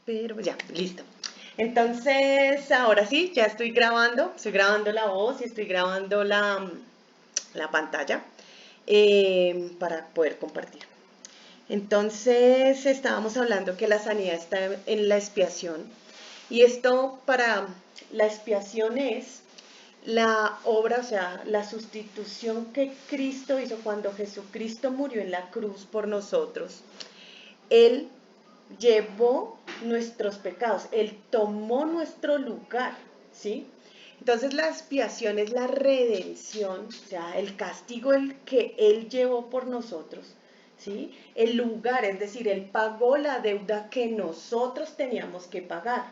pero ya, listo. Entonces, ahora sí, ya estoy grabando la voz y estoy grabando la pantalla para poder compartir. Entonces, estábamos hablando que la sanidad está en la expiación y esto para la expiación es la obra, o sea, la sustitución que Cristo hizo cuando Jesucristo murió en la cruz por nosotros. Él llevó nuestros pecados, Él tomó nuestro lugar, ¿sí? Entonces la expiación es la redención, o sea, el castigo el que Él llevó por nosotros, ¿sí? El lugar, es decir, Él pagó la deuda que nosotros teníamos que pagar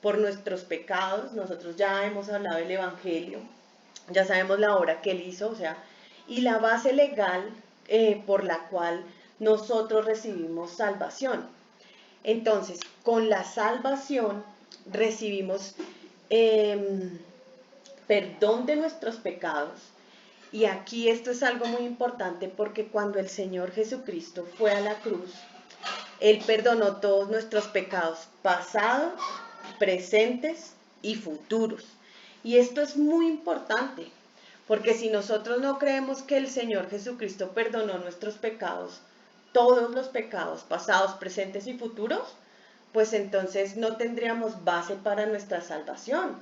por nuestros pecados. Nosotros ya hemos hablado del Evangelio, ya sabemos la obra que Él hizo, o sea, y la base legal por la cual nosotros recibimos salvación. Entonces, con la salvación recibimos perdón de nuestros pecados. Y aquí esto es algo muy importante porque cuando el Señor Jesucristo fue a la cruz, Él perdonó todos nuestros pecados pasados, presentes y futuros. Y esto es muy importante porque si nosotros no creemos que el Señor Jesucristo perdonó nuestros pecados, todos los pecados pasados, presentes y futuros, pues entonces no tendríamos base para nuestra salvación,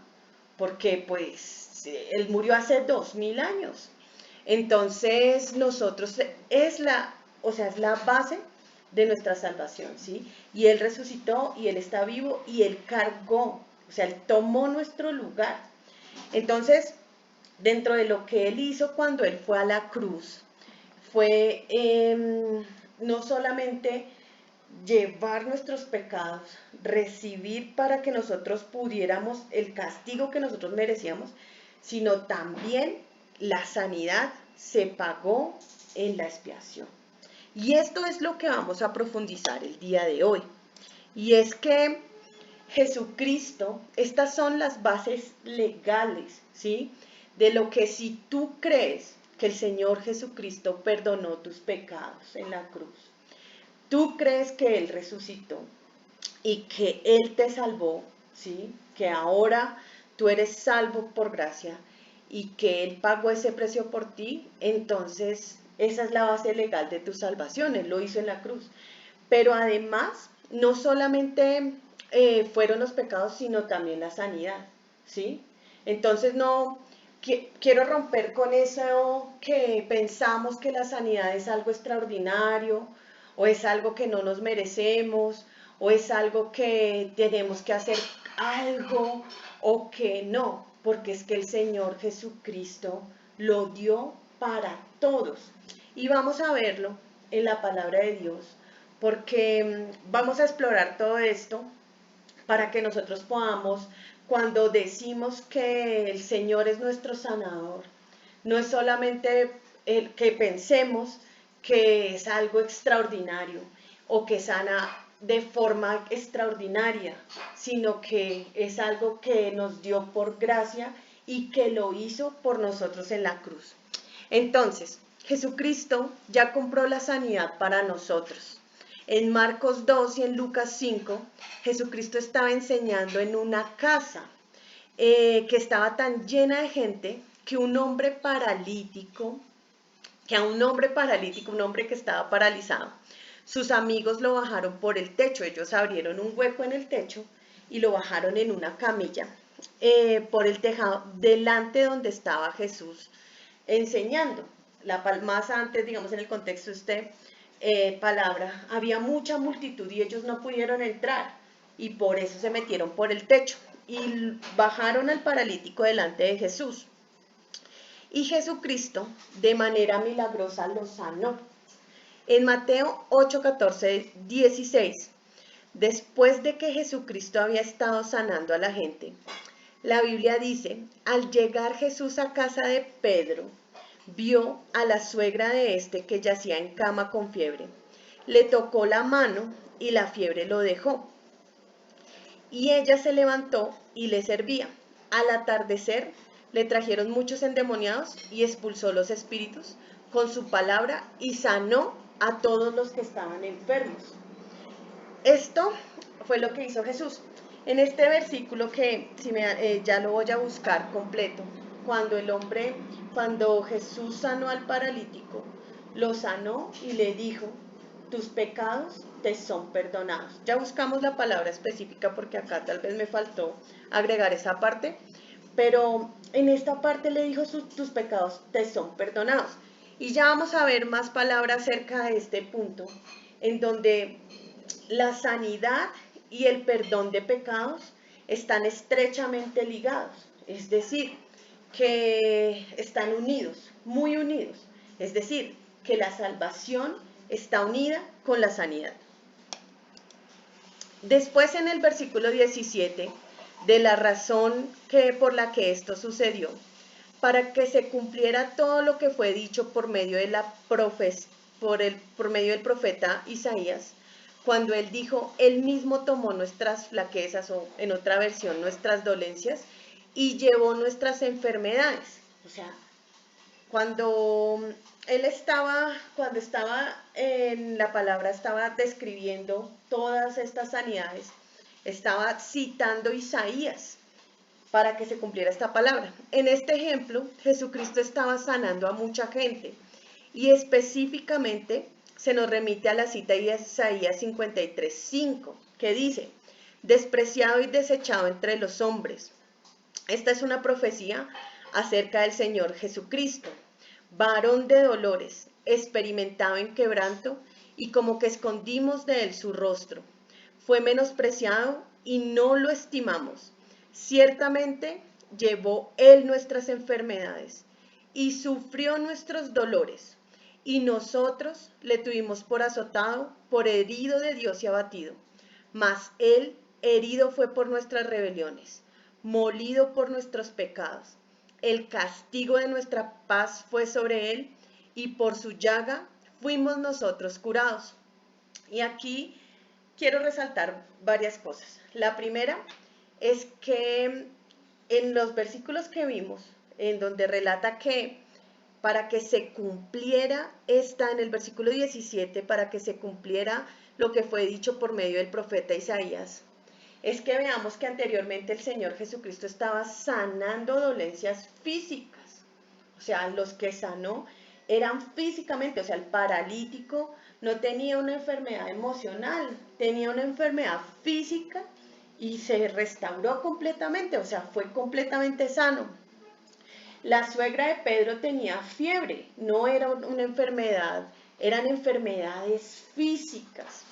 porque pues Él murió hace 2000 años. Entonces nosotros es la base de nuestra salvación, ¿sí? Y Él resucitó y Él está vivo y Él cargó, o sea, Él tomó nuestro lugar. Entonces, dentro de lo que Él hizo cuando Él fue a la cruz, fue no solamente llevar nuestros pecados, recibir para que nosotros pudiéramos el castigo que nosotros merecíamos, sino también la sanidad se pagó en la expiación. Y esto es lo que vamos a profundizar el día de hoy. Y es que Jesucristo, estas son las bases legales, ¿sí? De lo que si tú crees que el Señor Jesucristo perdonó tus pecados en la cruz, tú crees que Él resucitó y que Él te salvó, ¿sí? Que ahora tú eres salvo por gracia y que Él pagó ese precio por ti, entonces esa es la base legal de tu salvación, Él lo hizo en la cruz. Pero además, no solamente fueron los pecados, sino también la sanidad, ¿sí? Entonces no, quiero romper con eso que pensamos que la sanidad es algo extraordinario, o es algo que no nos merecemos, o es algo que tenemos que hacer algo, o que no, porque es que el Señor Jesucristo lo dio para todos. Y vamos a verlo en la palabra de Dios, porque vamos a explorar todo esto para que nosotros podamos, cuando decimos que el Señor es nuestro sanador, no es solamente el que pensemos que es algo extraordinario o que sana de forma extraordinaria, sino que es algo que nos dio por gracia y que lo hizo por nosotros en la cruz. Entonces, Jesucristo ya compró la sanidad para nosotros. En Marcos 2 y en Lucas 5, Jesucristo estaba enseñando en una casa que estaba tan llena de gente que un hombre paralítico, un hombre que estaba paralizado, sus amigos lo bajaron por el techo. Ellos abrieron un hueco en el techo y lo bajaron en una camilla por el tejado delante donde estaba Jesús enseñando. Más antes, digamos, en el contexto de palabra, había mucha multitud y ellos no pudieron entrar y por eso se metieron por el techo y bajaron al paralítico delante de Jesús. Y Jesucristo de manera milagrosa lo sanó. En Mateo 8, 14, 16, después de que Jesucristo había estado sanando a la gente, la Biblia dice, al llegar Jesús a casa de Pedro, vio a la suegra de este que yacía en cama con fiebre. Le tocó la mano y la fiebre lo dejó. Y ella se levantó y le servía. Al atardecer le trajeron muchos endemoniados y expulsó los espíritus con su palabra y sanó a todos los que estaban enfermos. Esto fue lo que hizo Jesús. En este versículo que ya lo voy a buscar completo, cuando Jesús sanó al paralítico, lo sanó y le dijo, tus pecados te son perdonados. Ya buscamos la palabra específica porque acá tal vez me faltó agregar esa parte, pero en esta parte le dijo, tus pecados te son perdonados. Y ya vamos a ver más palabras acerca de este punto, en donde la sanidad y el perdón de pecados están estrechamente ligados, es decir, que están unidos, muy unidos, es decir, que la salvación está unida con la sanidad. Después en el versículo 17, de la razón por la que esto sucedió, para que se cumpliera todo lo que fue dicho por medio por medio del profeta Isaías, cuando él dijo, él mismo tomó nuestras flaquezas, o en otra versión, nuestras dolencias, y llevó nuestras enfermedades. O sea, cuando cuando estaba en la palabra, estaba describiendo todas estas sanidades, estaba citando Isaías para que se cumpliera esta palabra. En este ejemplo, Jesucristo estaba sanando a mucha gente y específicamente se nos remite a la cita de Isaías 53:5, que dice, despreciado y desechado entre los hombres. Esta es una profecía acerca del Señor Jesucristo, varón de dolores, experimentado en quebranto, y como que escondimos de él su rostro. Fue menospreciado y no lo estimamos. Ciertamente llevó él nuestras enfermedades y sufrió nuestros dolores, y nosotros le tuvimos por azotado, por herido de Dios y abatido. Mas él herido fue por nuestras rebeliones, molido por nuestros pecados. El castigo de nuestra paz fue sobre él, y por su llaga fuimos nosotros curados. Y aquí quiero resaltar varias cosas. La primera es que en los versículos que vimos, en donde relata que para que se cumpliera en el versículo 17, para que se cumpliera lo que fue dicho por medio del profeta Isaías, es que veamos que anteriormente el Señor Jesucristo estaba sanando dolencias físicas. O sea, los que sanó eran físicamente, o sea, el paralítico no tenía una enfermedad emocional, tenía una enfermedad física y se restauró completamente, o sea, fue completamente sano. La suegra de Pedro tenía fiebre, no era una enfermedad, eran enfermedades físicas.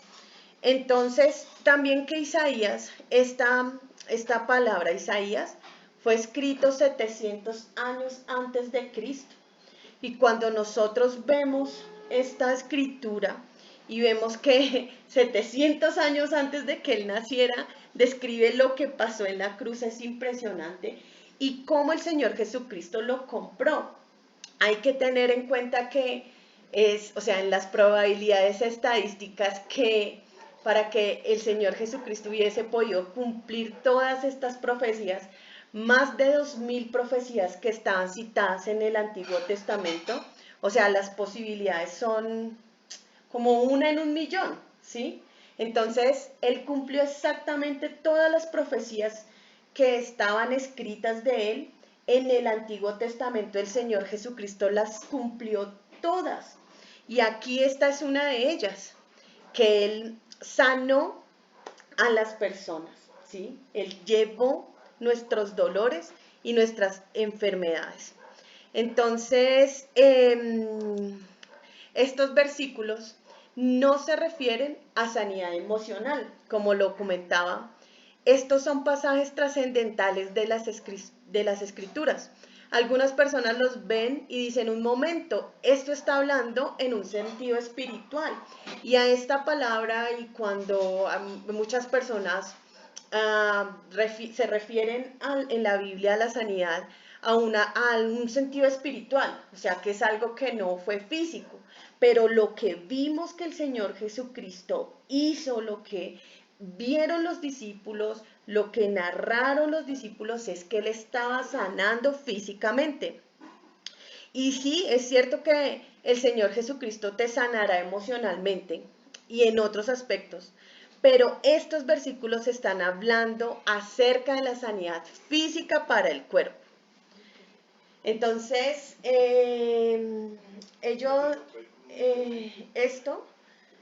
Entonces, también que Isaías, esta palabra Isaías, fue escrito 700 años antes de Cristo. Y cuando nosotros vemos esta escritura y vemos que 700 años antes de que él naciera, describe lo que pasó en la cruz, es impresionante. Y cómo el Señor Jesucristo lo compró. Hay que tener en cuenta que o sea, en las probabilidades estadísticas, que para que el Señor Jesucristo hubiese podido cumplir todas estas profecías, más de 2000 profecías que estaban citadas en el Antiguo Testamento, o sea, las posibilidades son como una en un millón, ¿sí? Entonces, él cumplió exactamente todas las profecías que estaban escritas de él en el Antiguo Testamento. El Señor Jesucristo las cumplió todas. Y aquí esta es una de ellas, que él sanó a las personas, ¿sí? Él llevó nuestros dolores y nuestras enfermedades. Entonces, estos versículos no se refieren a sanidad emocional, como lo comentaba. Estos son pasajes trascendentales de las escrituras. Algunas personas los ven y dicen, un momento, esto está hablando en un sentido espiritual. Y a esta palabra, y cuando muchas personas se refieren en la Biblia a la sanidad, a un sentido espiritual, o sea, que es algo que no fue físico, pero lo que vimos que el Señor Jesucristo hizo, lo que vieron los discípulos, lo que narraron los discípulos, es que él estaba sanando físicamente. Y sí, es cierto que el Señor Jesucristo te sanará emocionalmente y en otros aspectos, pero estos versículos están hablando acerca de la sanidad física para el cuerpo. Entonces, esto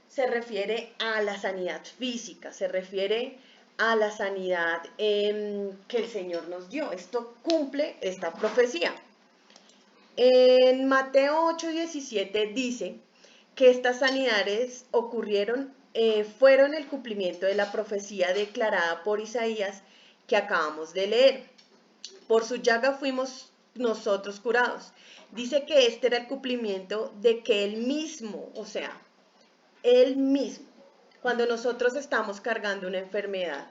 se refiere a la sanidad física, se refiere a la sanidad que el Señor nos dio. Esto cumple esta profecía. En Mateo 8:17 dice que estas sanidades fueron el cumplimiento de la profecía declarada por Isaías que acabamos de leer. Por su llaga fuimos nosotros curados. Dice que este era el cumplimiento de que Él mismo, o sea, Él mismo, cuando nosotros estamos cargando una enfermedad,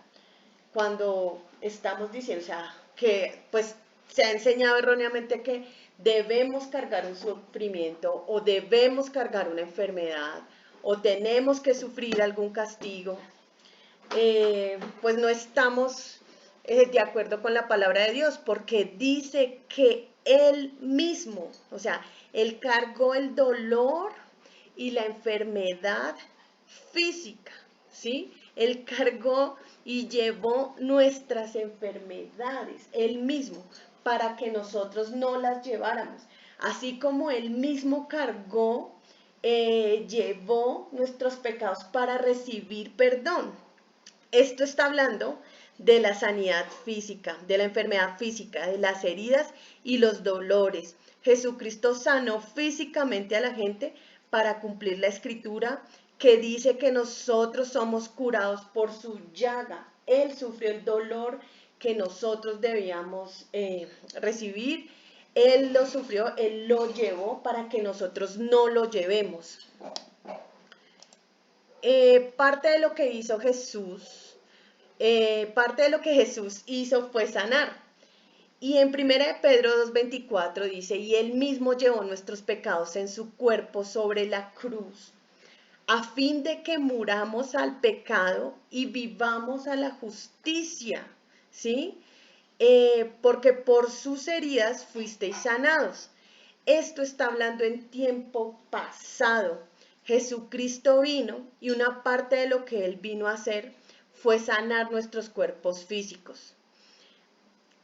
cuando estamos diciendo, o sea, que pues se ha enseñado erróneamente que debemos cargar un sufrimiento o debemos cargar una enfermedad o tenemos que sufrir algún castigo, pues no estamos de acuerdo con la palabra de Dios, porque dice que Él mismo, o sea, Él cargó el dolor y la enfermedad física, ¿sí? Él cargó y llevó nuestras enfermedades, Él mismo, para que nosotros no las lleváramos. Así como Él mismo cargó, llevó nuestros pecados para recibir perdón. Esto está hablando de la sanidad física, de la enfermedad física, de las heridas y los dolores. Jesucristo sanó físicamente a la gente para cumplir la escritura que dice que nosotros somos curados por su llaga. Él sufrió el dolor que nosotros debíamos recibir. Él lo sufrió, Él lo llevó para que nosotros no lo llevemos. Parte de lo que hizo Jesús, parte de lo que Jesús hizo fue sanar. Y en 1 Pedro 2:24 dice, y Él mismo llevó nuestros pecados en su cuerpo sobre la cruz, a fin de que muramos al pecado y vivamos a la justicia, ¿sí? Porque por sus heridas fuisteis sanados. Esto está hablando en tiempo pasado. Jesucristo vino y una parte de lo que Él vino a hacer fue sanar nuestros cuerpos físicos.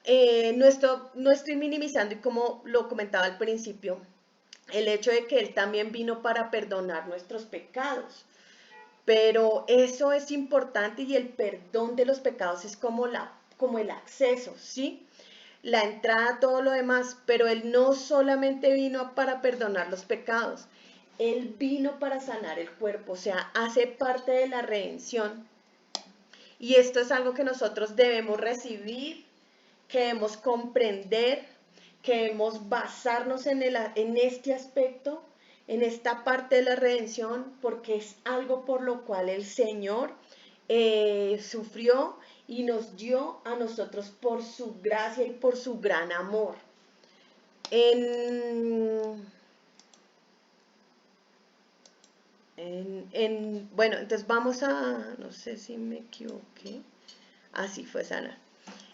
No estoy minimizando, y como lo comentaba al principio, el hecho de que Él también vino para perdonar nuestros pecados. Pero eso es importante y el perdón de los pecados es como el acceso, ¿sí? La entrada a todo lo demás, pero Él no solamente vino para perdonar los pecados, Él vino para sanar el cuerpo, o sea, hace parte de la redención. Y esto es algo que nosotros debemos recibir, que debemos comprender, que debemos basarnos en este aspecto, en esta parte de la redención, porque es algo por lo cual el Señor sufrió y nos dio a nosotros por su gracia y por su gran amor. Bueno, entonces vamos a, no sé si me equivoqué, así fue sanar.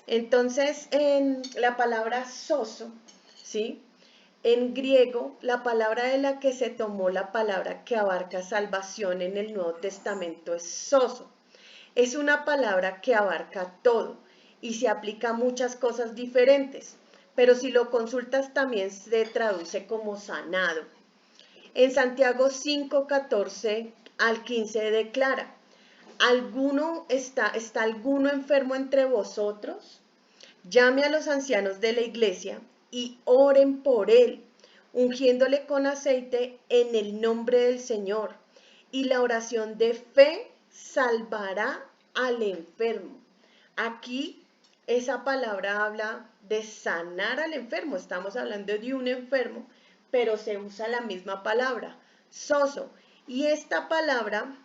Entonces, en la palabra sozo, ¿sí? En griego, la palabra de la que se tomó la palabra que abarca salvación en el Nuevo Testamento es sozo. Es una palabra que abarca todo y se aplica a muchas cosas diferentes, pero si lo consultas también se traduce como sanado. En Santiago 5:14 al 15 declara, ¿Está alguno enfermo entre vosotros? Llame a los ancianos de la iglesia y oren por él, ungiéndole con aceite en el nombre del Señor. Y la oración de fe salvará al enfermo. Aquí esa palabra habla de sanar al enfermo. Estamos hablando de un enfermo, pero se usa la misma palabra, sozo. Y esta palabra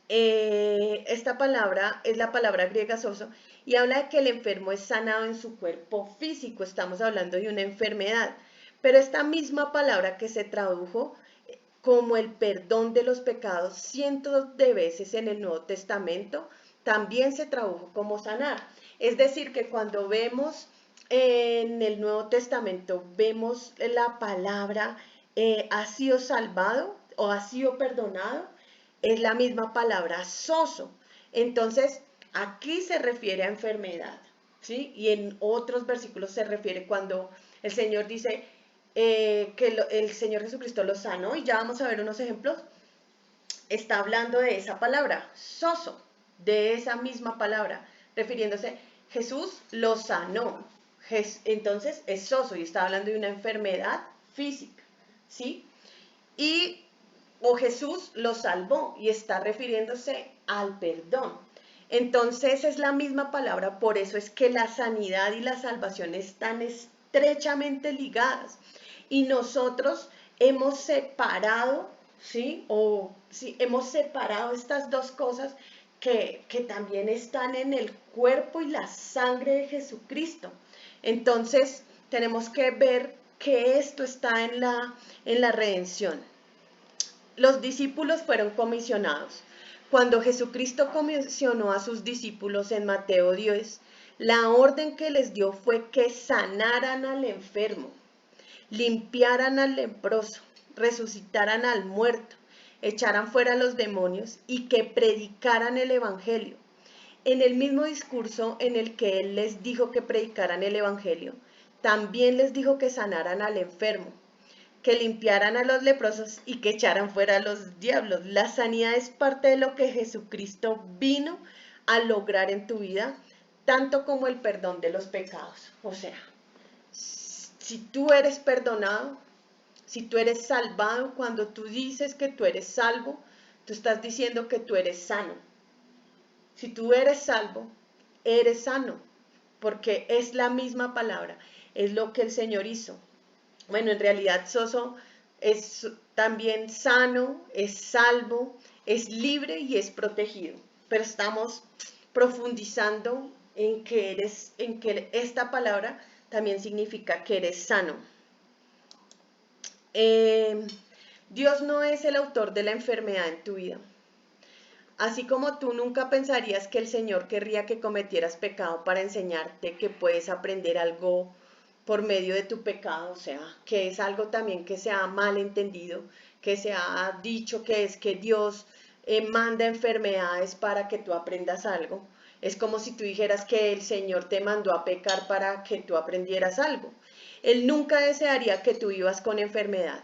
es la palabra griega sozo y habla de que el enfermo es sanado en su cuerpo físico. Estamos hablando de una enfermedad, pero esta misma palabra que se tradujo como el perdón de los pecados cientos de veces en el Nuevo Testamento, también se tradujo como sanar. Es decir, que cuando vemos en el Nuevo Testamento, vemos la palabra ha sido salvado o ha sido perdonado, es la misma palabra sozo. Entonces, aquí se refiere a enfermedad, ¿sí? Y en otros versículos se refiere cuando el Señor dice el Señor Jesucristo lo sanó, y ya vamos a ver unos ejemplos. Está hablando de esa palabra, sozo, de esa misma palabra, refiriéndose, Jesús lo sanó. Entonces es sozo y está hablando de una enfermedad física, ¿sí? Y o Jesús lo salvó y está refiriéndose al perdón. Entonces es la misma palabra, por eso es que la sanidad y la salvación están estrechamente ligadas. Y nosotros hemos separado, ¿sí? Sí, hemos separado estas dos cosas que también están en el cuerpo y la sangre de Jesucristo. Entonces tenemos que ver que esto está en la redención. Los discípulos fueron comisionados. Cuando Jesucristo comisionó a sus discípulos en Mateo 10, la orden que les dio fue que sanaran al enfermo, limpiaran al leproso, resucitaran al muerto, echaran fuera a los demonios y que predicaran el evangelio. En el mismo discurso en el que él les dijo que predicaran el evangelio, también les dijo que sanaran al enfermo, que limpiaran a los leprosos y que echaran fuera a los diablos. La sanidad es parte de lo que Jesucristo vino a lograr en tu vida, tanto como el perdón de los pecados. O sea, si tú eres perdonado, si tú eres salvado, cuando tú dices que tú eres salvo, tú estás diciendo que tú eres sano. Si tú eres salvo, eres sano, porque es la misma palabra, es lo que el Señor hizo. Bueno, en realidad sozo es también sano, es salvo, es libre y es protegido. Pero estamos profundizando en que esta palabra también significa que eres sano. Dios no es el autor de la enfermedad en tu vida. Así como tú nunca pensarías que el Señor querría que cometieras pecado para enseñarte que puedes aprender algo por medio de tu pecado, o sea, que es algo también que se ha mal entendido, que se ha dicho que es que Dios manda enfermedades para que tú aprendas algo. Es como si tú dijeras que el Señor te mandó a pecar para que tú aprendieras algo. Él nunca desearía que tú vivas con enfermedad.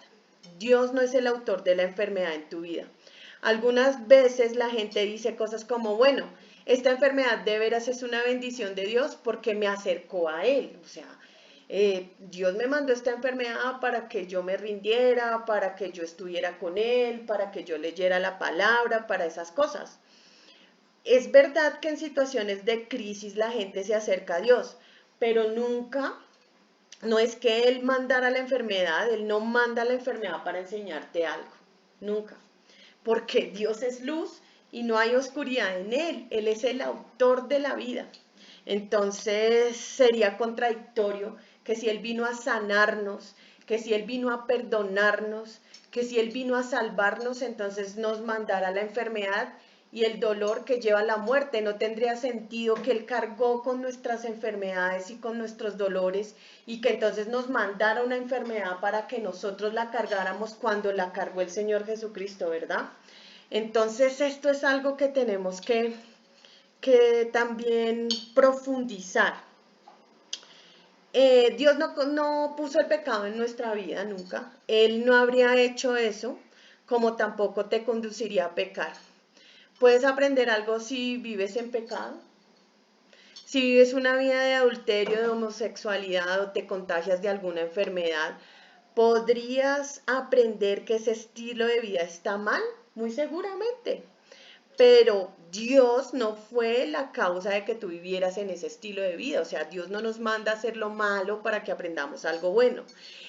Dios no es el autor de la enfermedad en tu vida. Algunas veces la gente dice cosas como, bueno, esta enfermedad de veras es una bendición de Dios porque me acercó a Él. O sea, Dios me mandó esta enfermedad para que yo me rindiera, para que yo estuviera con Él, para que yo leyera la palabra, para esas cosas. Es verdad que en situaciones de crisis la gente se acerca a Dios, pero nunca, no es que Él mandara la enfermedad, Él no manda la enfermedad para enseñarte algo, nunca. Porque Dios es luz y no hay oscuridad en Él, Él es el autor de la vida. Entonces sería contradictorio que si Él vino a sanarnos, que si Él vino a perdonarnos, que si Él vino a salvarnos, entonces nos mandara la enfermedad y el dolor que lleva a la muerte. No tendría sentido que Él cargó con nuestras enfermedades y con nuestros dolores y que entonces nos mandara una enfermedad para que nosotros la cargáramos cuando la cargó el Señor Jesucristo, ¿verdad? Entonces esto es algo que tenemos que también profundizar. Dios no puso el pecado en nuestra vida nunca. Él no habría hecho eso, como tampoco te conduciría a pecar. ¿Puedes aprender algo si vives en pecado? Si vives una vida de adulterio, de homosexualidad o te contagias de alguna enfermedad, ¿podrías aprender que ese estilo de vida está mal? Muy seguramente. Pero Dios no fue la causa de que tú vivieras en ese estilo de vida. O sea, Dios no nos manda a hacer lo malo para que aprendamos algo bueno.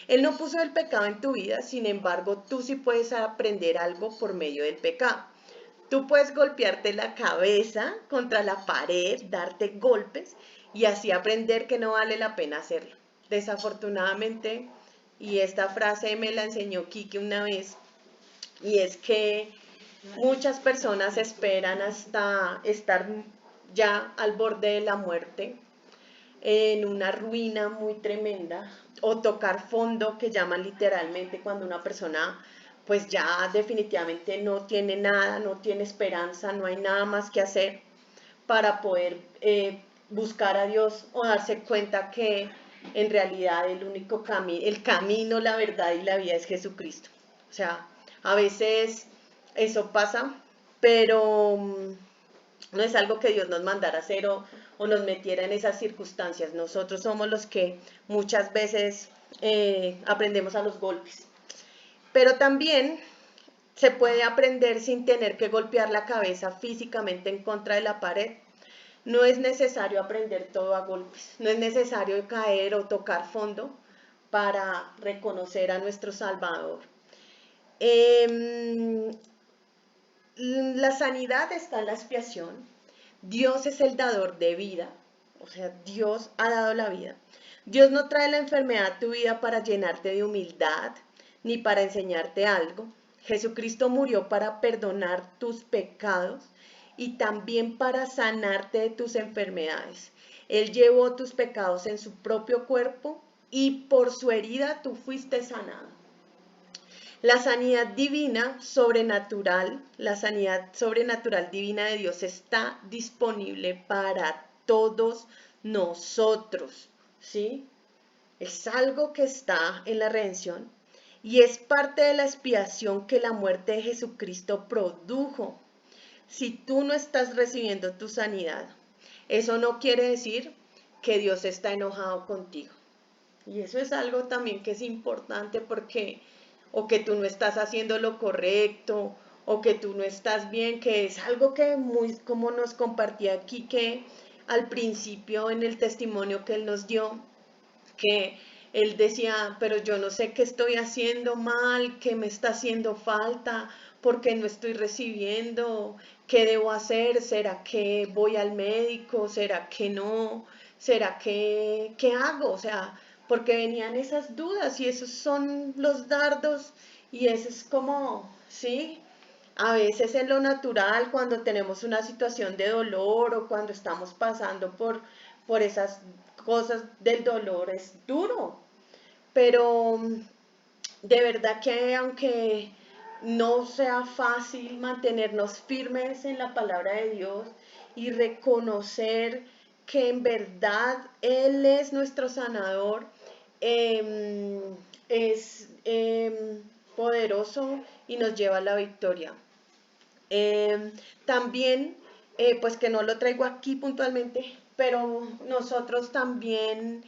Él no puso el pecado en tu vida, sin embargo, tú sí puedes aprender algo por medio del pecado. Tú puedes golpearte la cabeza contra la pared, darte golpes y así aprender que no vale la pena hacerlo. Desafortunadamente, y esta frase me la enseñó Quique una vez, y es que muchas personas esperan hasta estar ya al borde de la muerte, en una ruina muy tremenda, o tocar fondo, que llaman literalmente cuando una persona pues ya definitivamente no tiene nada, no tiene esperanza, no hay nada más que hacer. para poder buscar a Dios o darse cuenta que en realidad el único camino, el camino, la verdad y la vida es Jesucristo. O sea, a veces eso pasa, pero no es algo que Dios nos mandara a hacer o nos metiera en esas circunstancias. Nosotros somos los que muchas veces aprendemos a los golpes. Pero también se puede aprender sin tener que golpear la cabeza físicamente en contra de la pared. No es necesario aprender todo a golpes, no es necesario caer o tocar fondo para reconocer a nuestro Salvador. La sanidad está en la expiación. Dios es el dador de vida, o sea, Dios ha dado la vida. Dios no trae la enfermedad a tu vida para llenarte de humildad ni para enseñarte algo. Jesucristo murió para perdonar tus pecados y también para sanarte de tus enfermedades. Él llevó tus pecados en su propio cuerpo y por su herida tú fuiste sanado. La sanidad divina sobrenatural, la sanidad sobrenatural divina de Dios está disponible para todos nosotros, ¿sí? Es algo que está en la redención y es parte de la expiación que la muerte de Jesucristo produjo. Si tú no estás recibiendo tu sanidad, eso no quiere decir que Dios está enojado contigo. Y eso es algo también que es importante porque o que tú no estás haciendo lo correcto, o que tú no estás bien, que es algo que muy como nos compartía aquí, que al principio en el testimonio que él nos dio, que él decía, pero yo no sé qué estoy haciendo mal, qué me está haciendo falta, por qué no estoy recibiendo, qué debo hacer, será que voy al médico, será que no, será que, ¿qué hago? O sea, porque venían esas dudas y esos son los dardos y eso es como, ¿sí? A veces en lo natural, cuando tenemos una situación de dolor o cuando estamos pasando por esas cosas del dolor, es duro. Pero de verdad que aunque no sea fácil mantenernos firmes en la palabra de Dios y reconocer que en verdad Él es nuestro sanador, es poderoso y nos lleva a la victoria. También, pues que no lo traigo aquí puntualmente, pero nosotros también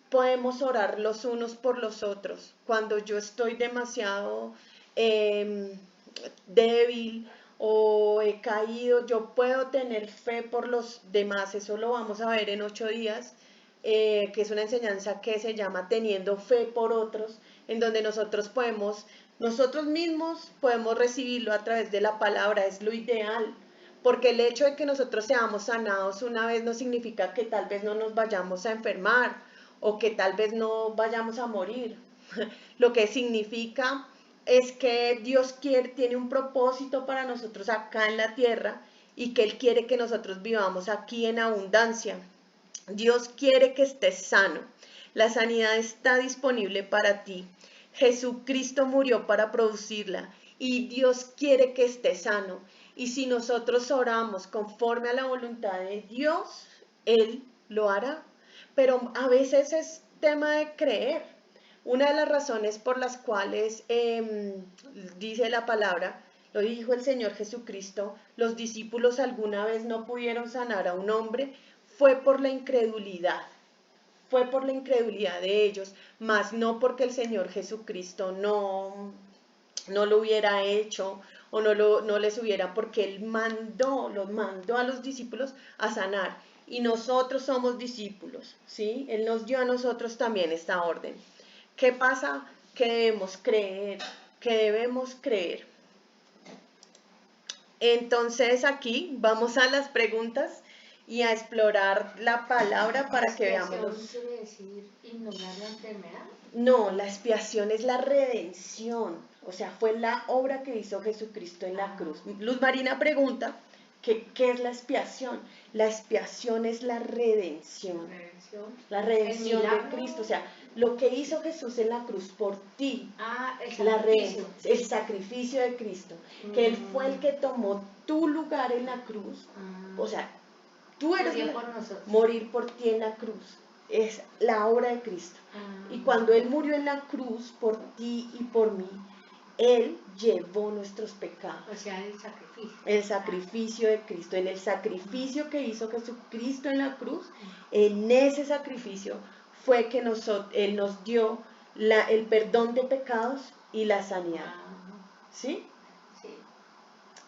podemos orar los unos por los otros. Cuando yo estoy demasiado débil o he caído, yo puedo tener fe por los demás. Eso lo vamos a ver en 8 días, que es una enseñanza que se llama Teniendo Fe por Otros, en donde nosotros mismos podemos recibirlo a través de la palabra, es lo ideal. Porque el hecho de que nosotros seamos sanados una vez no significa que tal vez no nos vayamos a enfermar o que tal vez no vayamos a morir. Lo que significa es que Dios tiene un propósito para nosotros acá en la tierra y que Él quiere que nosotros vivamos aquí en abundancia. Dios quiere que estés sano. La sanidad está disponible para ti. Jesucristo murió para producirla y Dios quiere que estés sano. Y si nosotros oramos conforme a la voluntad de Dios, Él lo hará. Pero a veces es tema de creer. Una de las razones por las cuales dice la palabra, lo dijo el Señor Jesucristo, los discípulos alguna vez no pudieron sanar a un hombre, fue por la incredulidad. Fue por la incredulidad de ellos, mas no porque el Señor Jesucristo no lo hubiera hecho o no les hubiera, porque Él los mandó a los discípulos a sanar. Y nosotros somos discípulos, ¿sí? Él nos dio a nosotros también esta orden. ¿Qué pasa? Que debemos creer. Entonces aquí vamos a las preguntas y a explorar la palabra para que veamos. ¿La expiación quiere decir ignorar la enfermedad? No, la expiación es la redención, o sea, fue la obra que hizo Jesucristo en la cruz. Luz Marina pregunta que, ¿qué es la expiación? La expiación es la redención. La redención de Cristo, o sea, lo que hizo Jesús en la cruz por ti, el sacrificio de Cristo, que Él fue el que tomó tu lugar en la cruz, o sea, tú eres Murió por nosotros. morir por ti en la cruz. Es la obra de Cristo. Y cuando Él murió en la cruz por ti y por mí, Él llevó nuestros pecados. O sea, el sacrificio. El sacrificio de Cristo. En el sacrificio que hizo Jesucristo en la cruz, en ese sacrificio fue que Él nos dio el perdón de pecados y la sanidad. ¿Sí? Sí.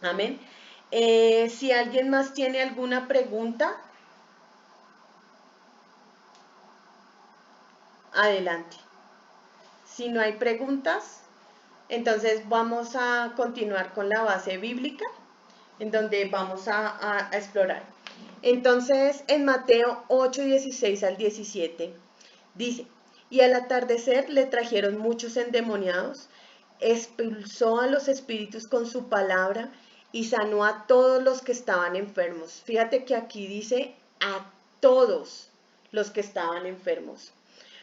Amén. Si alguien más tiene alguna pregunta, adelante. Si no hay preguntas, entonces vamos a continuar con la base bíblica, en donde vamos a explorar. Entonces, en Mateo 8, 16 al 17, dice, y al atardecer le trajeron muchos endemoniados, expulsó a los espíritus con su palabra y sanó a todos los que estaban enfermos. Fíjate que aquí dice a todos los que estaban enfermos,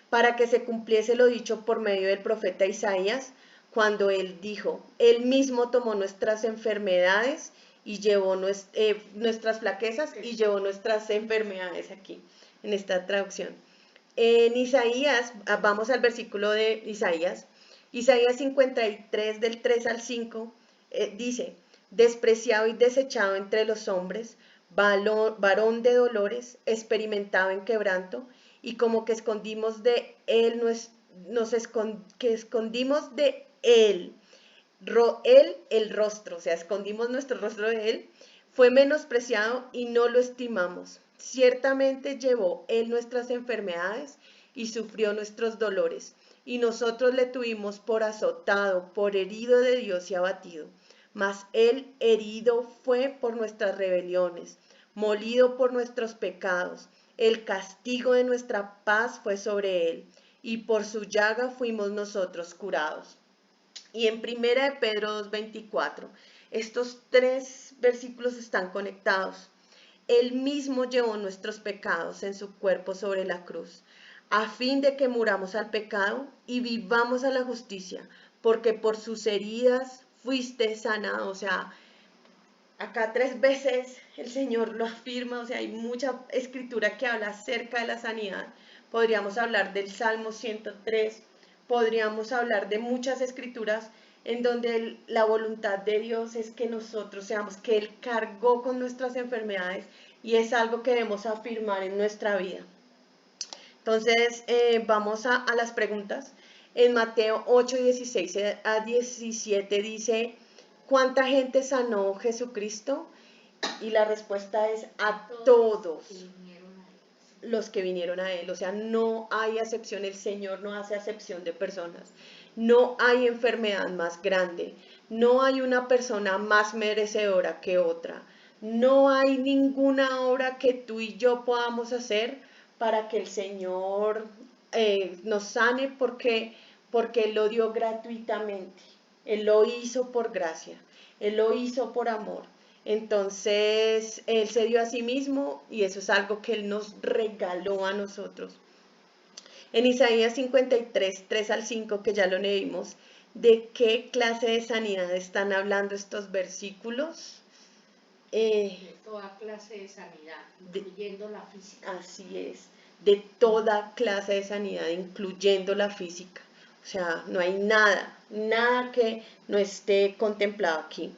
para que se cumpliese lo dicho por medio del profeta Isaías, cuando él dijo, él mismo tomó nuestras enfermedades y llevó nuestras flaquezas y llevó nuestras enfermedades aquí, en esta traducción. En Isaías, vamos al versículo de Isaías 53 del 3 al 5, dice, despreciado y desechado entre los hombres, varón de dolores, experimentado en quebranto, y como que escondimos de él, escondimos de él el rostro, o sea, escondimos nuestro rostro de él, fue menospreciado y no lo estimamos. Ciertamente llevó él nuestras enfermedades y sufrió nuestros dolores, y nosotros le tuvimos por azotado, por herido de Dios y abatido. Mas él herido fue por nuestras rebeliones, molido por nuestros pecados. El castigo de nuestra paz fue sobre él, y por su llaga fuimos nosotros curados. Y en 1 de Pedro 2:24, estos tres versículos están conectados. Él mismo llevó nuestros pecados en su cuerpo sobre la cruz, a fin de que muramos al pecado y vivamos a la justicia, porque por sus heridas fuiste sanado. O sea, acá 3 veces el Señor lo afirma, o sea, hay mucha escritura que habla acerca de la sanidad. Podríamos hablar del Salmo 103, podríamos hablar de muchas escrituras en donde la voluntad de Dios es que nosotros seamos, que Él cargó con nuestras enfermedades y es algo que debemos afirmar en nuestra vida. Entonces, vamos a las preguntas. En Mateo 8, 16 a 17 dice, ¿cuánta gente sanó Jesucristo? Y la respuesta es a todos los que vinieron a Él. O sea, no hay acepción, el Señor no hace acepción de personas. No hay enfermedad más grande, no hay una persona más merecedora que otra. No hay ninguna obra que tú y yo podamos hacer para que el Señor nos sane porque Él lo dio gratuitamente. Él lo hizo por gracia, Él lo hizo por amor. Entonces, Él se dio a sí mismo y eso es algo que Él nos regaló a nosotros. En Isaías 53, 3 al 5, que ya lo leímos, ¿de qué clase de sanidad están hablando estos versículos? De toda clase de sanidad, incluyendo la física. Así es, de toda clase de sanidad, incluyendo la física. O sea, no hay nada que no esté contemplado aquí.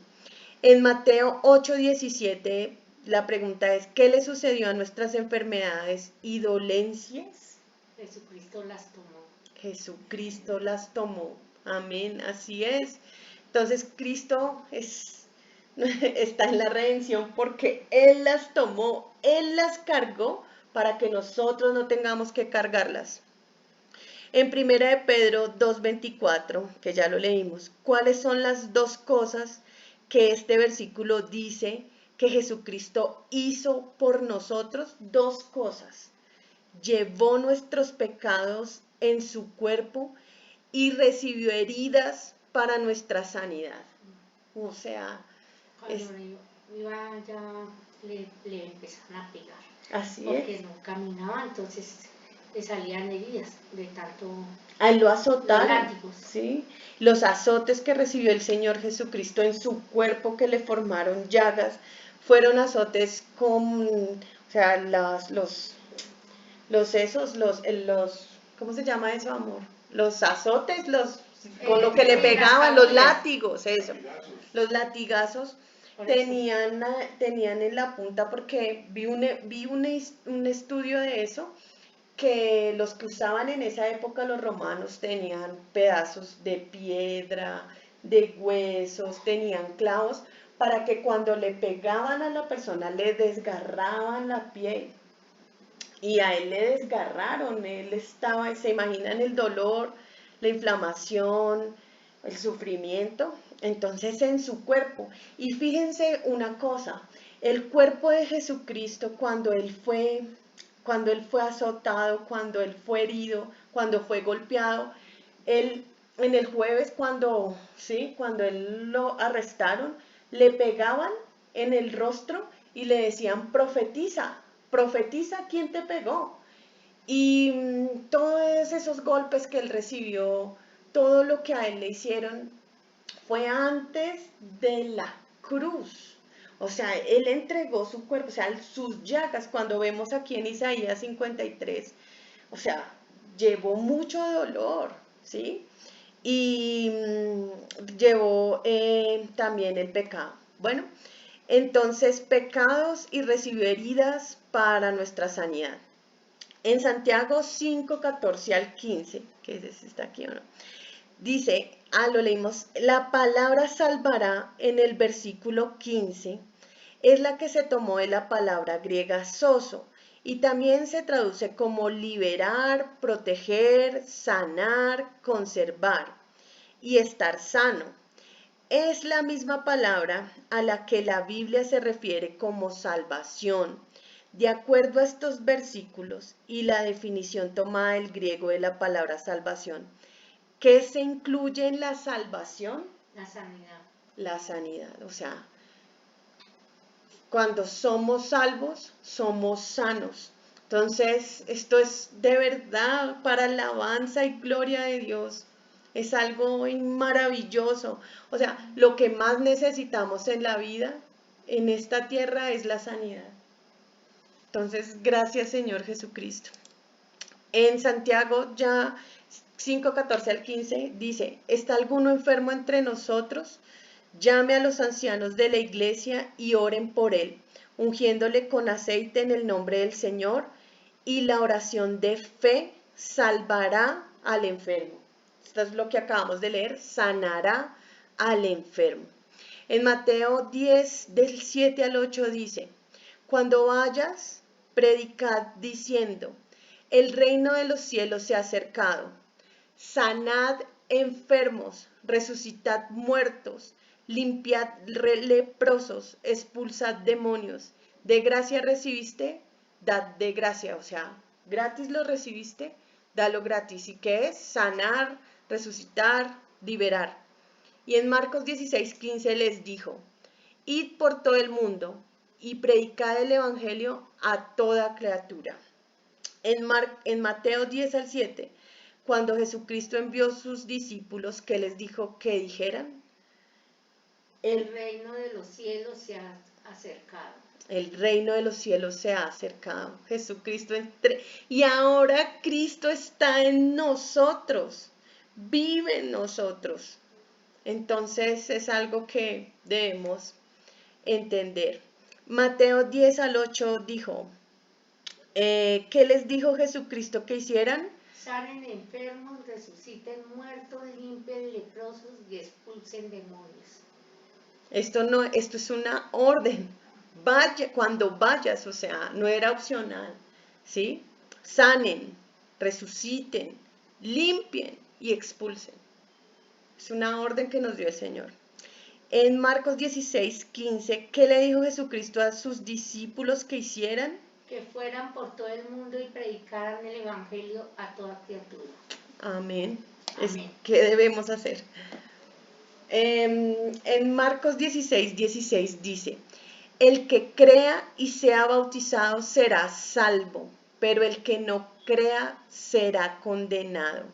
En Mateo 8, 17, la pregunta es, ¿qué le sucedió a nuestras enfermedades y dolencias? Jesucristo las tomó. Jesucristo las tomó. Amén, así es. Entonces, Cristo está en la redención porque Él las tomó, Él las cargó para que nosotros no tengamos que cargarlas. En 1 de Pedro 2:24, que ya lo leímos, ¿cuáles son las dos cosas que este versículo dice que Jesucristo hizo por nosotros? Dos cosas. Llevó nuestros pecados en su cuerpo y recibió heridas para nuestra sanidad. O sea, cuando iba ya le empezaron a pegar. Así porque es. no caminaba, entonces le salían heridas de tanto. A él lo azotaron. Látigos. ¿Sí? Los azotes que recibió el Señor Jesucristo en su cuerpo, que le formaron llagas, fueron azotes sea, ¿cómo se llama eso, amor? Los azotes, con lo que le pegaban, los látigos, eso, los latigazos tenían en la punta, porque vi un estudio de eso, que los que usaban en esa época los romanos tenían pedazos de piedra, de huesos, tenían clavos, para que cuando le pegaban a la persona le desgarraban la piel. Y a él le desgarraron, se imaginan el dolor, la inflamación, el sufrimiento, entonces en su cuerpo. Y fíjense una cosa, el cuerpo de Jesucristo cuando él fue azotado, cuando él fue herido, cuando fue golpeado, él en el jueves cuando él lo arrestaron, le pegaban en el rostro y le decían profetiza quién te pegó. Y todos esos golpes que él recibió, todo lo que a él le hicieron, fue antes de la cruz. O sea, él entregó su cuerpo, o sea, sus llagas, cuando vemos aquí en Isaías 53, o sea, llevó mucho dolor, ¿sí? Y llevó también el pecado. Bueno, entonces pecados y recibió heridas para nuestra sanidad. En Santiago 5, 14 al 15, que está aquí o no, dice, lo leímos, la palabra salvará en el versículo 15, es la que se tomó de la palabra griega sozo, y también se traduce como liberar, proteger, sanar, conservar y estar sano. Es la misma palabra a la que la Biblia se refiere como salvación. De acuerdo a estos versículos y la definición tomada del griego de la palabra salvación, ¿qué se incluye en la salvación? La sanidad. La sanidad, o sea, cuando somos salvos, somos sanos. Entonces, esto es de verdad para alabanza y gloria de Dios. Es algo maravilloso. O sea, lo que más necesitamos en la vida, en esta tierra, es la sanidad. Entonces, gracias Señor Jesucristo. En Santiago ya 5, 14 al 15 dice, ¿está alguno enfermo entre nosotros? Llame a los ancianos de la iglesia y oren por él, ungiéndole con aceite en el nombre del Señor, y la oración de fe salvará al enfermo. Esto es lo que acabamos de leer, sanará al enfermo. En Mateo 10, del 7 al 8 dice, cuando vayas, predicad diciendo, el reino de los cielos se ha acercado. Sanad enfermos, resucitad muertos, limpiad leprosos, expulsad demonios. ¿De gracia recibiste? Dad de gracia, o sea, gratis lo recibiste, dalo gratis. ¿Y qué es? Sanar, resucitar, liberar. Y en Marcos 16, 15 les dijo, id por todo el mundo y predicad el evangelio a toda criatura. En Mateo 10 al 7, cuando Jesucristo envió a sus discípulos, ¿qué les dijo que dijeran? El reino de los cielos se ha acercado. El reino de los cielos se ha acercado. Jesucristo y ahora Cristo está en nosotros, vive en nosotros. Entonces es algo que debemos entender. Mateo 10 al 8 dijo, ¿qué les dijo Jesucristo que hicieran? Sanen enfermos, resuciten muertos, limpien leprosos y expulsen demonios. Esto es una orden. Vaya, cuando vayas, o sea, no era opcional, ¿sí? Sanen, resuciten, limpien y expulsen. Es una orden que nos dio el Señor. En Marcos 16, 15, ¿qué le dijo Jesucristo a sus discípulos que hicieran? Que fueran por todo el mundo y predicaran el evangelio a toda criatura. Amén. Amén. ¿Qué debemos hacer? En Marcos 16, 16 dice, el que crea y sea bautizado será salvo, pero el que no crea será condenado.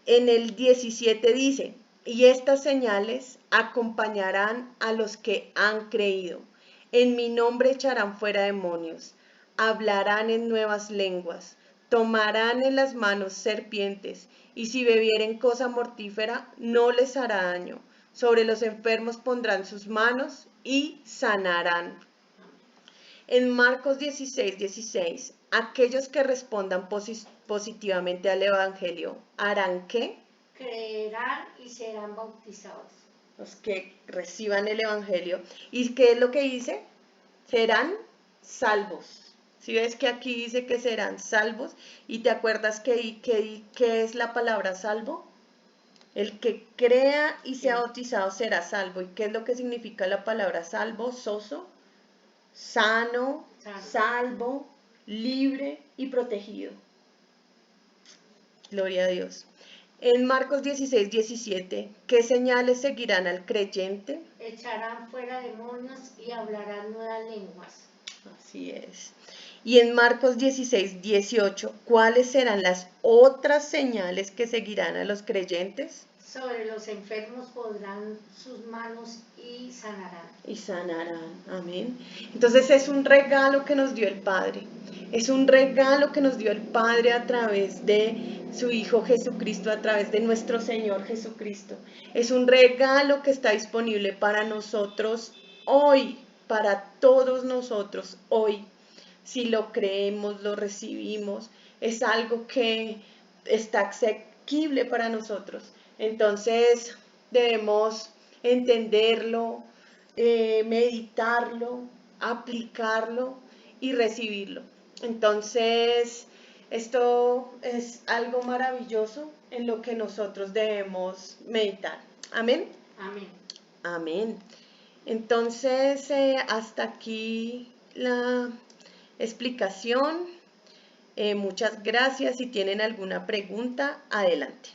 En el 17 dice, y estas señales acompañarán a los que han creído. En mi nombre echarán fuera demonios, hablarán en nuevas lenguas, tomarán en las manos serpientes, y si bebieren cosa mortífera, no les hará daño. Sobre los enfermos pondrán sus manos y sanarán. En Marcos 16:16, aquellos que respondan positivamente al Evangelio, ¿harán qué? Creerán y serán bautizados. Los que reciban el Evangelio. ¿Y qué es lo que dice? Serán salvos. Si ves que aquí dice que serán salvos, y te acuerdas que es la palabra salvo, el que crea y sea Sí. bautizado será salvo. ¿Y qué es lo que significa la palabra salvo? Soso, sano, Sano. salvo, libre y protegido. Gloria a Dios. En Marcos 16:17, ¿qué señales seguirán al creyente? Echarán fuera demonios y hablarán nuevas lenguas. Así es. Y en Marcos 16:18, ¿cuáles serán las otras señales que seguirán a los creyentes? Sobre los enfermos pondrán sus manos y sanarán. Y sanarán. Amén. Entonces es un regalo que nos dio el Padre. Es un regalo que nos dio el Padre a través de su Hijo Jesucristo, a través de nuestro Señor Jesucristo. Es un regalo que está disponible para nosotros hoy, para todos nosotros hoy. Si lo creemos, lo recibimos, es algo que está asequible para nosotros. Entonces debemos entenderlo, meditarlo, aplicarlo y recibirlo. Entonces, esto es algo maravilloso en lo que nosotros debemos meditar. Amén. Amén. Amén. Entonces, hasta aquí la explicación. Muchas gracias. Si tienen alguna pregunta, adelante.